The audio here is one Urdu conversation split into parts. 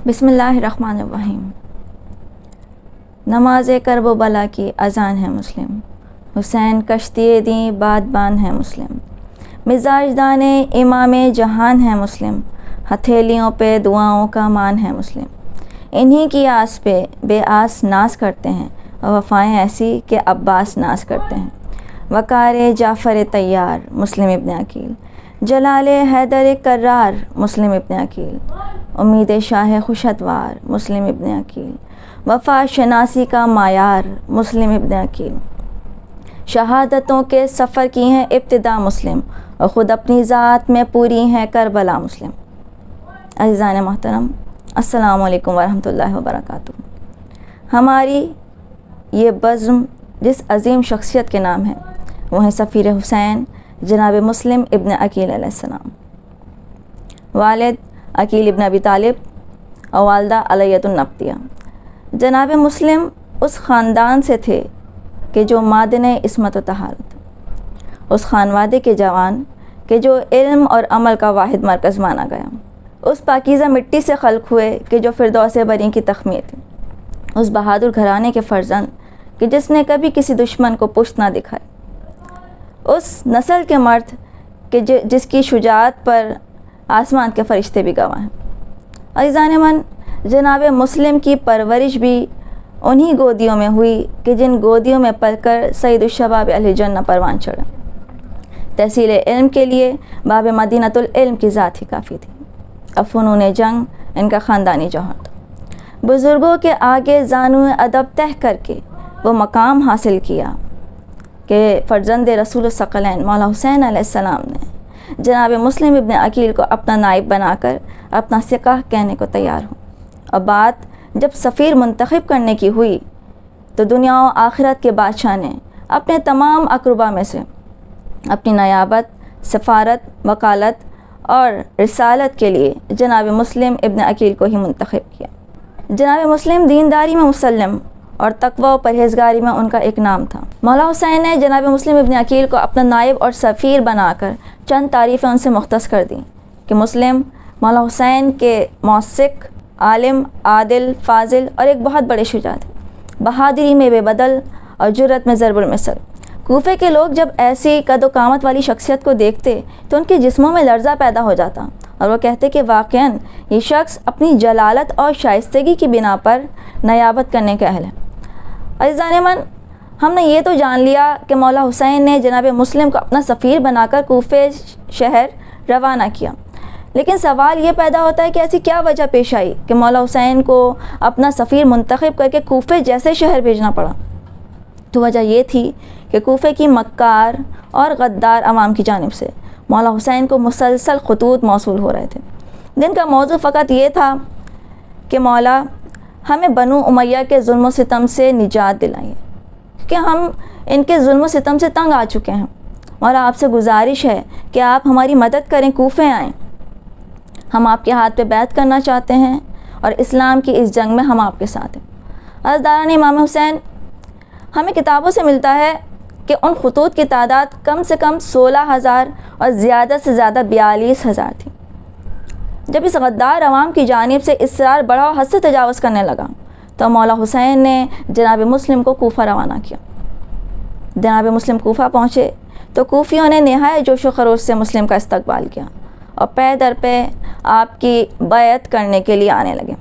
بسم اللہ الرحمن الرحیم۔ نماز کرب و بلا کی اذان ہے مسلم، حسین کشتی دیں بادبان ہے مسلم، مزاج دانے امام جہان ہے مسلم، ہتھیلیوں پہ دعاؤں کا مان ہے مسلم، انہی کی آس پہ بے آس ناز کرتے ہیں، وفائیں ایسی کہ عباس ناز کرتے ہیں، وقار جعفر طیار مسلم ابن عقیل، جلال حیدر کرار مسلم ابن عقیل، امید شاہ خوش اتوار مسلم ابن عقیل، وفا شناسی کا معیار مسلم ابن عقیل، شہادتوں کے سفر کی ہیں ابتدا مسلم، اور خود اپنی ذات میں پوری ہیں کربلا مسلم۔ عزیزان محترم، السلام علیکم ورحمۃ اللہ وبرکاتہ۔ ہماری یہ بزم جس عظیم شخصیت کے نام ہے وہ ہیں سفیر حسین جناب مسلم ابن عقیل علیہ السلام، والد عقیل ابن ابی طالب اور والدہ علیۃ النبطیہ۔ جناب مسلم اس خاندان سے تھے کہ جو معدن عصمت و طہارت، اس خانوادے کے جوان کہ جو علم اور عمل کا واحد مرکز مانا گیا، اس پاکیزہ مٹی سے خلق ہوئے کہ جو فردوس بری کی تخمیر تھی، اس بہادر گھرانے کے فرزند کہ جس نے کبھی کسی دشمن کو پشت نہ دکھائی، اس نسل کے مرد کہ جس کی شجاعت پر آسمان کے فرشتے بھی گواہ ہیں۔ عزیزان من، جناب مسلم کی پرورش بھی انہی گودیوں میں ہوئی کہ جن گودیوں میں پل کر سید الشباب اہل جنہ پروان چڑھا۔ تحصیل علم کے لیے باب مدینۃ العلم کی ذات ہی کافی تھی، اب فنون جنگ ان کا خاندانی جوہر تھا۔ بزرگوں کے آگے زانو ادب تہ کر کے وہ مقام حاصل کیا کہ فرزند رسول الثقلین مولا حسین علیہ السلام نے جناب مسلم ابن عقیل کو اپنا نائب بنا کر اپنا سکہ کہنے کو تیار ہوں، اور بات جب سفیر منتخب کرنے کی ہوئی تو دنیا و آخرت کے بادشاہ نے اپنے تمام اقربا میں سے اپنی نیابت، سفارت، وکالت اور رسالت کے لیے جناب مسلم ابن عقیل کو ہی منتخب کیا۔ جناب مسلم دینداری میں مسلم اور تقوی و پرہیزگاری میں ان کا ایک نام تھا۔ مولا حسین نے جناب مسلم ابن عقیل کو اپنا نائب اور سفیر بنا کر چند تعریفیں ان سے مختص کر دیں کہ مسلم مولا حسین کے موثق، عالم، عادل، فاضل اور ایک بہت بڑے شجاع تھے، بہادری میں بے بدل اور جرت میں ضرب المثل۔ کوفے کے لوگ جب ایسی قد و قامت والی شخصیت کو دیکھتے تو ان کے جسموں میں لرزہ پیدا ہو جاتا، اور وہ کہتے کہ واقعاً یہ شخص اپنی جلالت اور شائستگی کی بنا پر نیابت کرنے کے اہل ہے۔ عزیزان من، ہم نے یہ تو جان لیا کہ مولا حسین نے جناب مسلم کو اپنا سفیر بنا کر کوفے شہر روانہ کیا، لیکن سوال یہ پیدا ہوتا ہے کہ ایسی کیا وجہ پیش آئی کہ مولا حسین کو اپنا سفیر منتخب کر کے کوفے جیسے شہر بھیجنا پڑا؟ تو وجہ یہ تھی کہ کوفے کی مکار اور غدار عوام کی جانب سے مولا حسین کو مسلسل خطوط موصول ہو رہے تھے، جن کا موضوع فقط یہ تھا کہ مولا ہمیں بنو امیہ کے ظلم و ستم سے نجات دلائیے، کیونکہ ہم ان کے ظلم و ستم سے تنگ آ چکے ہیں، اور آپ سے گزارش ہے کہ آپ ہماری مدد کریں، کوفے آئیں، ہم آپ کے ہاتھ پہ بیعت کرنا چاہتے ہیں، اور اسلام کی اس جنگ میں ہم آپ کے ساتھ ہیں۔ عزیزان امام حسین، ہمیں کتابوں سے ملتا ہے کہ ان خطوط کی تعداد کم سے کم 16,000 اور زیادہ سے زیادہ 42,000 تھی۔ جب اس غدار عوام کی جانب سے اصرار بڑھا اور حد سے تجاوز کرنے لگا تو مولا حسین نے جناب مسلم کو کوفہ روانہ کیا۔ جناب مسلم کوفہ پہنچے تو کوفیوں نے نہایت جوش و خروش سے مسلم کا استقبال کیا اور پے در پہ آپ کی بیعت کرنے کے لیے آنے لگے۔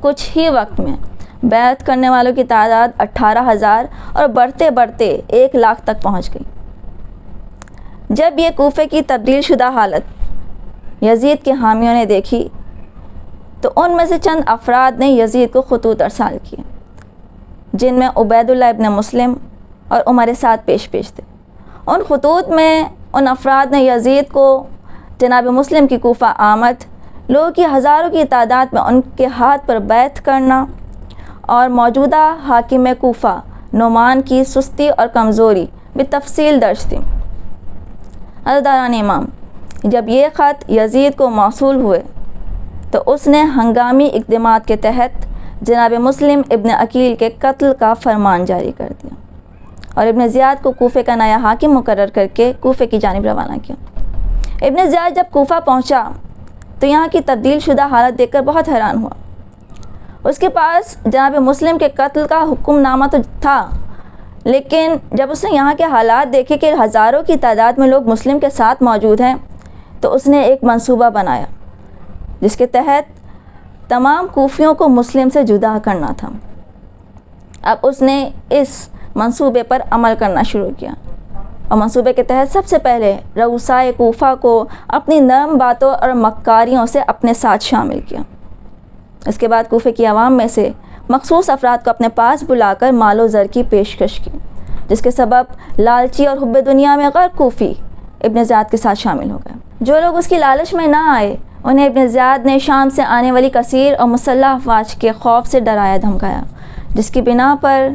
کچھ ہی وقت میں بیعت کرنے والوں کی تعداد 18,000 اور بڑھتے بڑھتے 1,00,000 تک پہنچ گئی۔ جب یہ کوفے کی تبدیل شدہ حالت یزید کے حامیوں نے دیکھی تو ان میں سے چند افراد نے یزید کو خطوط ارسال کیے، جن میں عبید اللہ ابن مسلم اور عمر سعد پیش تھے۔ ان خطوط میں ان افراد نے یزید کو جناب مسلم کی کوفہ آمد، لوگوں کی ہزاروں کی تعداد میں ان کے ہاتھ پر بیعت کرنا اور موجودہ حاکم کوفہ نعمان کی سستی اور کمزوری بتفصیل درج تھی۔ عزیزان امام، جب یہ خط یزید کو موصول ہوئے تو اس نے ہنگامی اقدامات کے تحت جناب مسلم ابن عقیل کے قتل کا فرمان جاری کر دیا اور ابن زیاد کو کوفے کا نیا حاکم مقرر کر کے کوفے کی جانب روانہ کیا۔ ابن زیاد جب کوفہ پہنچا تو یہاں کی تبدیل شدہ حالت دیکھ کر بہت حیران ہوا۔ اس کے پاس جناب مسلم کے قتل کا حکم نامہ تو تھا، لیکن جب اس نے یہاں کے حالات دیکھے کہ ہزاروں کی تعداد میں لوگ مسلم کے ساتھ موجود ہیں، تو اس نے ایک منصوبہ بنایا جس کے تحت تمام کوفیوں کو مسلم سے جدا کرنا تھا۔ اب اس نے اس منصوبے پر عمل کرنا شروع کیا، اور منصوبے کے تحت سب سے پہلے رؤسائے کوفہ کو اپنی نرم باتوں اور مکاریوں سے اپنے ساتھ شامل کیا۔ اس کے بعد کوفے کی عوام میں سے مخصوص افراد کو اپنے پاس بلا کر مال و زر کی پیشکش کی، جس کے سبب لالچی اور حب دنیا میں غرق کوفی ابن زیاد کے ساتھ شامل ہو گئے۔ جو لوگ اس کی لالچ میں نہ آئے، انہیں ابن زیاد نے شام سے آنے والی کثیر اور مسلح افواج کے خوف سے ڈرایا دھمکایا، جس کی بنا پر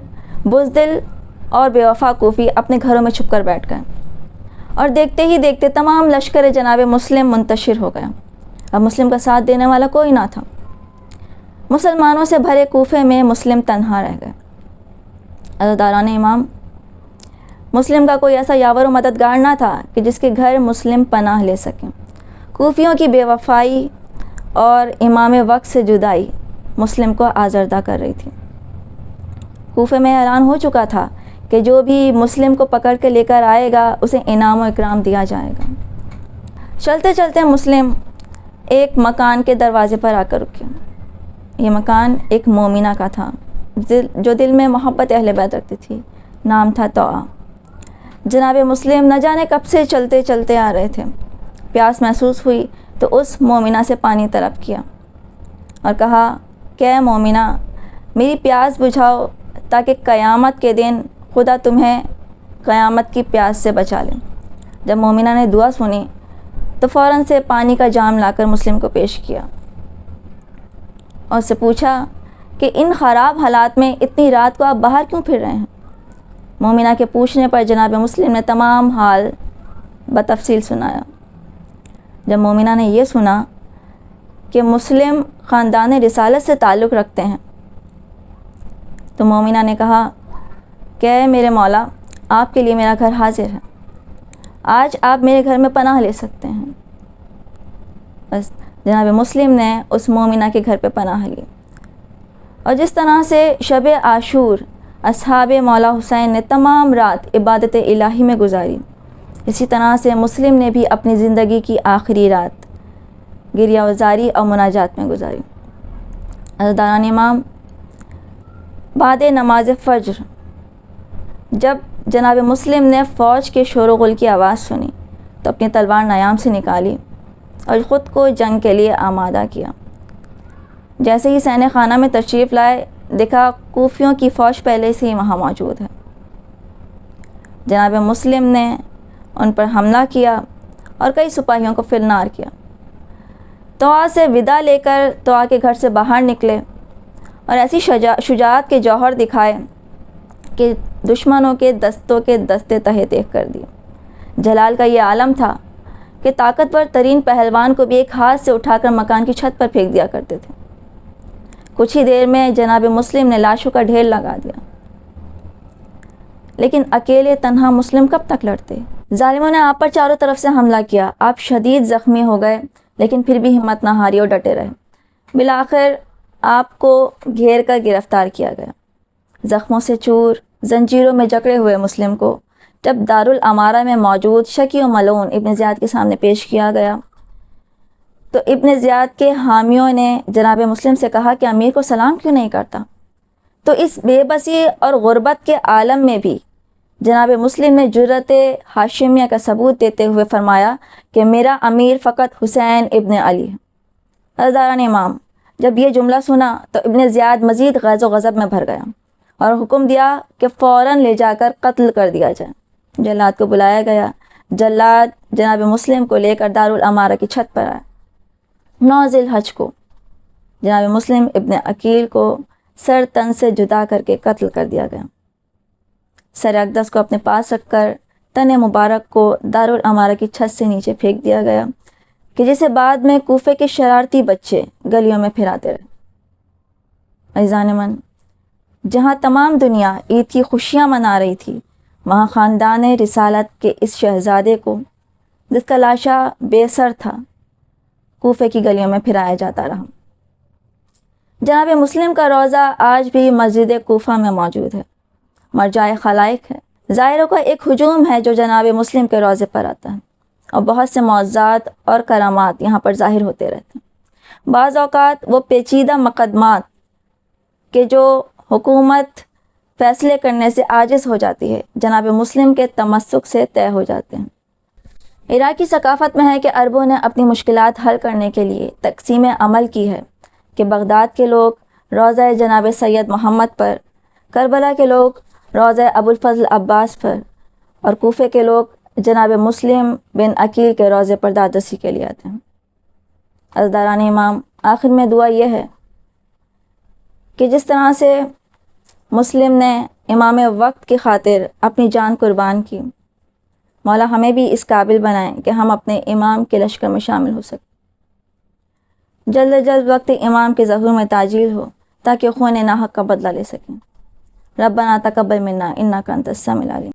بزدل اور بے وفا کوفی اپنے گھروں میں چھپ کر بیٹھ گئے، اور دیکھتے ہی دیکھتے تمام لشکر جناب مسلم منتشر ہو گیا۔ اب مسلم کا ساتھ دینے والا کوئی نہ تھا۔ مسلمانوں سے بھرے کوفے میں مسلم تنہا رہ گئے۔ عزاداران امام، مسلم کا کوئی ایسا یاور و مددگار نہ تھا کہ جس کے گھر مسلم پناہ لے سکیں۔ کوفیوں کی بے وفائی اور امام وقت سے جدائی مسلم کو آزردہ کر رہی تھی۔ کوفے میں اعلان ہو چکا تھا کہ جو بھی مسلم کو پکڑ کے لے کر آئے گا اسے انعام و اکرام دیا جائے گا۔ چلتے چلتے مسلم ایک مکان کے دروازے پر آ کر رکے۔ یہ مکان ایک مومنہ کا تھا جو دل میں محبت اہل بیت رکھتی تھی۔ نام تھا طوعہ۔ جناب مسلم نہ جانے کب سے چلتے چلتے آ رہے تھے۔ پیاس محسوس ہوئی تو اس مومنہ سے پانی طلب کیا اور کہا کہ اے مومنہ، میری پیاس بجھاؤ تاکہ قیامت کے دن خدا تمہیں قیامت کی پیاس سے بچا لے۔ جب مومنہ نے دعا سنی تو فوراً سے پانی کا جام لا کر مسلم کو پیش کیا اور اس سے پوچھا کہ ان خراب حالات میں اتنی رات کو آپ باہر کیوں پھر رہے ہیں؟ مومنہ کے پوچھنے پر جناب مسلم نے تمام حال بتفصیل سنایا۔ جب مومنہ نے یہ سنا کہ مسلم خاندان رسالت سے تعلق رکھتے ہیں تو مومنہ نے کہا کہ اے میرے مولا، آپ کے لیے میرا گھر حاضر ہے، آج آپ میرے گھر میں پناہ لے سکتے ہیں۔ بس جناب مسلم نے اس مومنہ کے گھر پہ پناہ لی، اور جس طرح سے شب عاشور اصحاب مولا حسین نے تمام رات عبادت الہی میں گزاری، اسی طرح سے مسلم نے بھی اپنی زندگی کی آخری رات گریہ وزاری اور مناجات میں گزاری۔ عزاداران امام، بعد نماز فجر جب جناب مسلم نے فوج کے شور و غل کی آواز سنی تو اپنی تلوار نیام سے نکالی اور خود کو جنگ کے لیے آمادہ کیا۔ جیسے ہی سینہ خانہ میں تشریف لائے، دیکھا کوفیوں کی فوج پہلے سے ہی وہاں موجود ہے۔ جناب مسلم نے ان پر حملہ کیا اور کئی سپاہیوں کو فلنار کیا۔ طوعہ سے ودا لے کر طوعہ کے گھر سے باہر نکلے اور ایسی شجاعت کے جوہر دکھائے کہ دشمنوں کے دستوں کے دستے تہے دیکھ کر دیے۔ جلال کا یہ عالم تھا کہ طاقتور ترین پہلوان کو بھی ایک ہاتھ سے اٹھا کر مکان کی چھت پر پھینک دیا کرتے تھے۔ کچھ ہی دیر میں جناب مسلم نے لاشوں کا ڈھیر لگا دیا، لیکن اکیلے تنہا مسلم کب تک لڑتے؟ ظالموں نے آپ پر چاروں طرف سے حملہ کیا، آپ شدید زخمی ہو گئے، لیکن پھر بھی ہمت نہ ہاری اور ڈٹے رہے۔ بالآخر آپ کو گھیر کر گرفتار کیا گیا۔ زخموں سے چور، زنجیروں میں جکڑے ہوئے مسلم کو جب دارالامارہ میں موجود شکی و ملعون ابن زیاد کے سامنے پیش کیا گیا تو ابن زیاد کے حامیوں نے جناب مسلم سے کہا کہ امیر کو سلام کیوں نہیں کرتا؟ تو اس بے بسی اور غربت کے عالم میں بھی جناب مسلم نے جرأت ہاشمیہ کا ثبوت دیتے ہوئے فرمایا کہ میرا امیر فقط حسین ابن علی ہے۔ عزاداران امام، جب یہ جملہ سنا تو ابن زیاد مزید غیظ و غضب میں بھر گیا اور حکم دیا کہ فوراً لے جا کر قتل کر دیا جائے۔ جلاد کو بلایا گیا۔ جلاد جناب مسلم کو لے کر دارالامارہ کی چھت پر آیا۔ 9 ذی الحج کو جناب مسلم ابن عقیل کو سر تن سے جدا کر کے قتل کر دیا گیا۔ سر اقدس کو اپنے پاس رکھ کر تن مبارک کو دارالامارہ کی چھت سے نیچے پھینک دیا گیا کہ جسے بعد میں کوفے کے شرارتی بچے گلیوں میں پھراتے رہے۔ عزیزان من، جہاں تمام دنیا عید کی خوشیاں منا رہی تھی، وہاں خاندان رسالت کے اس شہزادے کو جس کا لاشا بے سر تھا، کوفے کی گلیوں میں پھرایا جاتا رہا۔ جناب مسلم کا روضہ آج بھی مسجد کوفہ میں موجود ہے، مرجع خلائق ہے۔ زائروں کا ایک ہجوم ہے جو جناب مسلم کے روضے پر آتا ہے، اور بہت سے معجزات اور کرامات یہاں پر ظاہر ہوتے رہتے ہیں۔ بعض اوقات وہ پیچیدہ مقدمات کہ جو حکومت فیصلے کرنے سے عاجز ہو جاتی ہے، جناب مسلم کے تمسک سے طے ہو جاتے ہیں۔ عراقی ثقافت میں ہے کہ عربوں نے اپنی مشکلات حل کرنے کے لیے تقسیم عمل کی ہے کہ بغداد کے لوگ روضہ جناب سید محمد پر، کربلا کے لوگ روضہ ابوالفضل عباس پر، اور کوفے کے لوگ جناب مسلم بن عقیل کے روضے پر دادرسی کے لیے آتے ہیں۔ عزاداران امام، آخر میں دعا یہ ہے کہ جس طرح سے مسلم نے امام وقت کی خاطر اپنی جان قربان کی، مولا ہمیں بھی اس قابل بنائیں کہ ہم اپنے امام کے لشکر میں شامل ہو سکیں۔ جلد جلد وقت امام کے ظہور میں تعجیل ہو تاکہ خون ناحق کا بدلہ لے سکیں۔ ربنا تقبل منا انک انت السمیع العلیم۔